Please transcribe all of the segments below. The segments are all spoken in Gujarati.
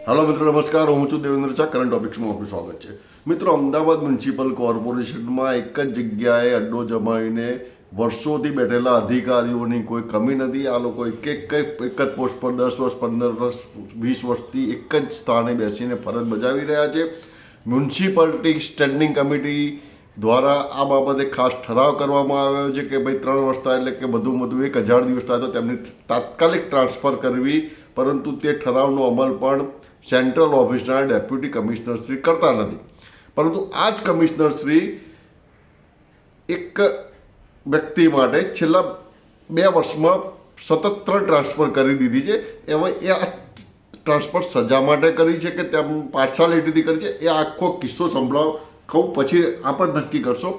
हेलो मित्रों नमस्कार हूँ છું દેવેન્દ્ર ચા કરંટ ટોપિક્સમાં આપનું સ્વાગત છે। મિત્રો અમદાવાદ મ્યુનિસિપલ કોર્પોરેશનમાં એક જ જગ્યાએ અડ્ડો જમાવીને વર્ષોથી બેઠેલા અધિકારીઓની કોઈ કમી નથી। આ લોકો એક જ પોસ્ટ પર 10 વર્ષ 15 વર્ષ 20 વર્ષથી એક જ સ્થાને બેસીને ફરજ બજાવી રહ્યા છે। મ્યુનિસિપાલિટી સ્ટેન્ડિંગ કમિટી દ્વારા આ બાબતે ખાસ ઠરાવ કરવામાં આવ્યો છે કે ભાઈ 3 વર્ષ થાય એટલે કે વધુમાં વધુ 1000 દિવસ થાય તો તેમની તાત્કાલિક ટ્રાન્સફર કરવી, પરંતુ તે ઠરાવનો અમલ પણ સેન્ટ્રલ ઓફિસના ડેપ્યુટી કમિશનર શ્રી કરતા નથી। પરંતુ આ જ કમિશનર શ્રી એક વ્યક્તિ માટે છેલ્લા 2 વર્ષમાં સતત 3 ટ્રાન્સફર કરી દીધી છે। હવે એ આ ટ્રાન્સફર સજા માટે કરી છે કે તેમ પાર્સાલિટીથી કરી છે, એ આખો કિસ્સો સંભળાવ કહું પછી આપણે નક્કી કરશો।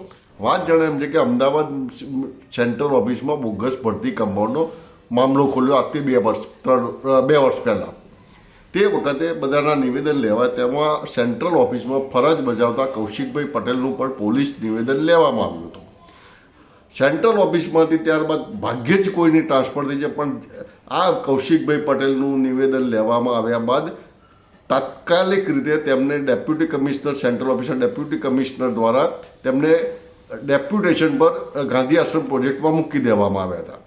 વાત જાણે એમ છે કે અમદાવાદ સેન્ટ્રલ ઓફિસમાં બોગસ ભરતી કમ્પાઉન્ડનો મામલો ખોલ્યો આજથી 2 વર્ષ પહેલાં। તે વખતે બધાના નિવેદન લેવા તેમાં સેન્ટ્રલ ઓફિસમાં ફરજ બજાવતા કૌશિકભાઈ પટેલનું પણ પોલીસ નિવેદન લેવામાં આવ્યું હતું। સેન્ટ્રલ ઓફિસમાંથી ત્યારબાદ ભાગ્યે જ કોઈની ટ્રાન્સફર થઈ છે, પણ આ કૌશિકભાઈ પટેલનું નિવેદન લેવામાં આવ્યા બાદ તાત્કાલિક રીતે તેમને ડેપ્યુટી કમિશનર સેન્ટ્રલ ઓફિસના ડેપ્યુટી કમિશનર દ્વારા તેમને ડેપ્યુટેશન પર ગાંધી આશ્રમ પ્રોજેક્ટમાં મૂકી દેવામાં આવ્યા હતા।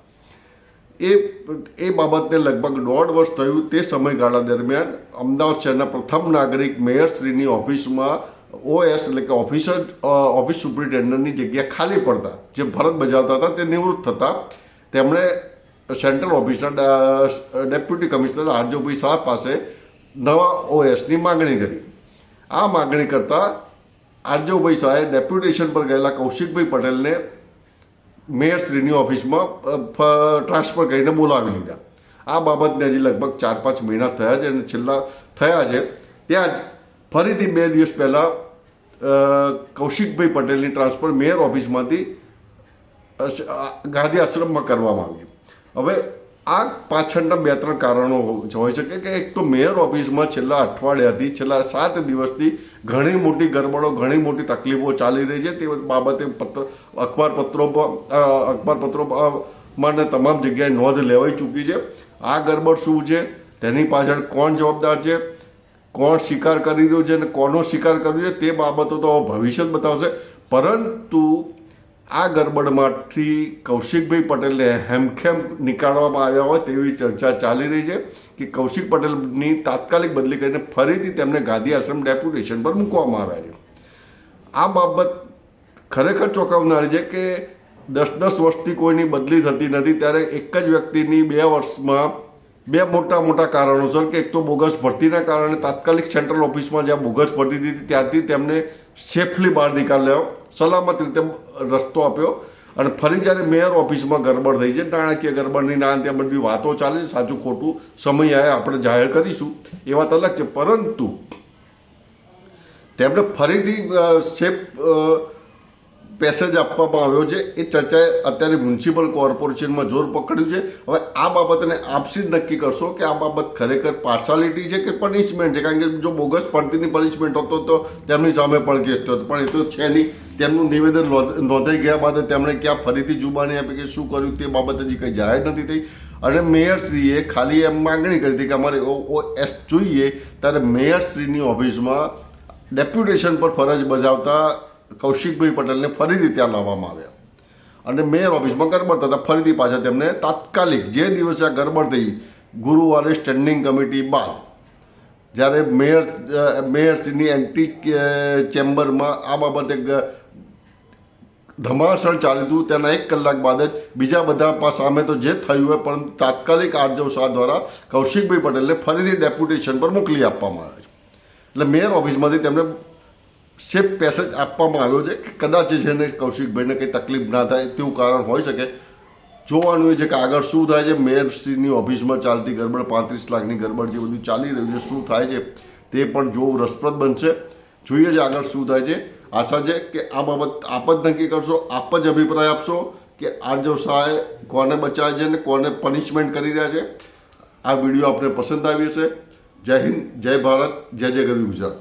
એ બાબતને લગભગ 1.5 વર્ષ થયું। તે સમયગાળા દરમિયાન અમદાવાદ શહેરના પ્રથમ નાગરિક મેયરશ્રીની ઓફિસમાં OS એટલે કે ઓફિસ સુપ્રિન્ટેન્ડન્ટની જગ્યા ખાલી પડતા જે ફરજ બજાવતા હતા તે નિવૃત્ત થતાં તેમણે સેન્ટ્રલ ઓફિસના ડેપ્યુટી કમિશનર આરજોભાઈ શાહ પાસે નવા OSની માગણી કરી। આ માગણી કરતાં આરજોભાઈ શાહે ડેપ્યુટેશન પર ગયેલા કૌશિકભાઈ પટેલને મેયરશ્રીની ઓફિસમાં ટ્રાન્સફર કરીને બોલાવી લીધા। આ બાબતને હજી લગભગ 4-5 મહિના થયા છે અને છેલ્લા થયા છે ત્યાં જ ફરીથી 2 દિવસ પહેલાં કૌશિકભાઈ પટેલની ટ્રાન્સફર મેયર ઓફિસમાંથી ગાંધી આશ્રમમાં કરવામાં આવી। હવે આ પાછળના 2-3 કારણો હોઈ શકે કે એક તો મેયર ઓફિસમાં છેલ્લા અઠવાડિયાથી છેલ્લા 7 દિવસથી ઘણી મોટી ગરબડો ઘણી મોટી તકલીફો ચાલી રહી છે। તે બાબતે અખબારપત્રોમાં તમામ જગ્યાએ નોંધ લેવાઈ ચૂકી છે। આ ગરબડ શું છે, તેની પાછળ કોણ જવાબદાર છે, કોણ શિકાર કરી રહ્યું છે અને કોનો શિકાર કર્યો છે તે બાબતો તો ભવિષ્ય જ બતાવશે। પરંતુ આ ગરબડમાંથી કૌશિકભાઈ પટેલને હેમખેમ નીકાળવામાં આવ્યા હોય તેવી ચર્ચા ચાલી રહી છે કે કૌશિક પટેલની તાત્કાલિક બદલી કરીને ફરીથી તેમને ગાંધી આશ્રમ ડેપ્યુટેશન પર મૂકવામાં આવ્યા છે। આ બાબત ખરેખર ચોંકાવનારી છે કે 10-10 વર્ષથી કોઈની બદલી થતી નથી, ત્યારે એક જ વ્યક્તિની 2 વર્ષમાં 2 મોટા કારણોસર કે એક તો બોગસ ભરતીના કારણે તાત્કાલિક સેન્ટ્રલ ઓફિસમાં જ્યાં બોગસ ભરતી હતી ત્યાંથી તેમને સેફલી બહાર નીકાળ્યા, સલામત રીતે રસ્તો આપ્યો, અને ફરી જ્યારે મેયર ઓફિસમાં ગરબડ થઈ છે, નાણાકીય ગરબડની ત્યાં બધી વાતો ચાલે છે, સાચું ખોટું સમય આવે આપણે જાહેર કરીશું એ વાત અલગ છે, પરંતુ તેમને ફરીથી સેફ પેસેજ આપવામાં આવ્યો છે એ ચર્ચાએ અત્યારે મ્યુનિસિપલ કોર્પોરેશનમાં જોર પકડ્યું છે। હવે આ બાબતને આપસી જ નક્કી કરશો કે આ બાબત ખરેખર પાર્સાલિટી છે કે પનિશમેન્ટ છે, કારણ કે જો બોગસ ભરતીની પનિશમેન્ટ હોતો તો તેમની સામે પણ કેસ થતો, પણ એ તો છે નહીં। તેમનું નિવેદન નોંધાઈ ગયા બાદ તેમણે ક્યાં ફરીથી જુબાની આપી કે શું કર્યું તે બાબત હજી કંઈ જાહેર નથી થઈ। અને મેયરશ્રીએ ખાલી એમ માગણી કરી હતી કે અમારે OS જોઈએ, ત્યારે મેયરશ્રીની ઓફિસમાં ડેપ્યુટેશન પર ફરજ બજાવતા કૌશિકભાઈ પટેલને ફરીથી ત્યાં લાવવામાં આવ્યા અને મેયર ઓફિસમાં ગરબડ થતાં ફરીથી પાછા તેમને તાત્કાલિક જે દિવસે આ ગરબડ થઈ ગુરુવારે સ્ટેન્ડિંગ કમિટી બાદ જ્યારે મેયરશ્રીની એન્ટી ચેમ્બરમાં આ બાબતે ધમાસણ ચાલ્યું હતું, તેના 1 કલાક બાદ જ બીજા બધા સામે તો જે થયું હોય, પરંતુ તાત્કાલિક આરજવ શાહ દ્વારા કૌશિકભાઈ પટેલને ફરીથી ડેપ્યુટેશન પર મોકલી આપવામાં આવ્યા છે। એટલે મેયર ઓફિસમાંથી તેમને સેફ પેસેજ આપવામાં આવ્યો છે કે કદાચ છે ને કૌશિકભાઈને કંઈ તકલીફ ના થાય તેવું કારણ હોઈ શકે। જોવાનું એ છે કે આગળ શું થાય છે। મેયરશ્રીની ઓફિસમાં ચાલતી ગરબડ 35 લાખની ગરબડ જે બધું ચાલી રહ્યું છે, શું થાય છે તે પણ જોવું રસપ્રદ બનશે। જોઈએ છે આગળ શું થાય છે। આશા છે કે આ બાબત આપ જ નક્કી કરશો, આપ જ અભિપ્રાય આપશો કે આરજવ શાહે કોને બચાવે છે અને કોને પનિશમેન્ટ કરી રહ્યા છે। આ વિડીયો આપને પસંદ આવી હશે। જય હિન્દ, જય ભારત, જય ગરવી ગુજરાત।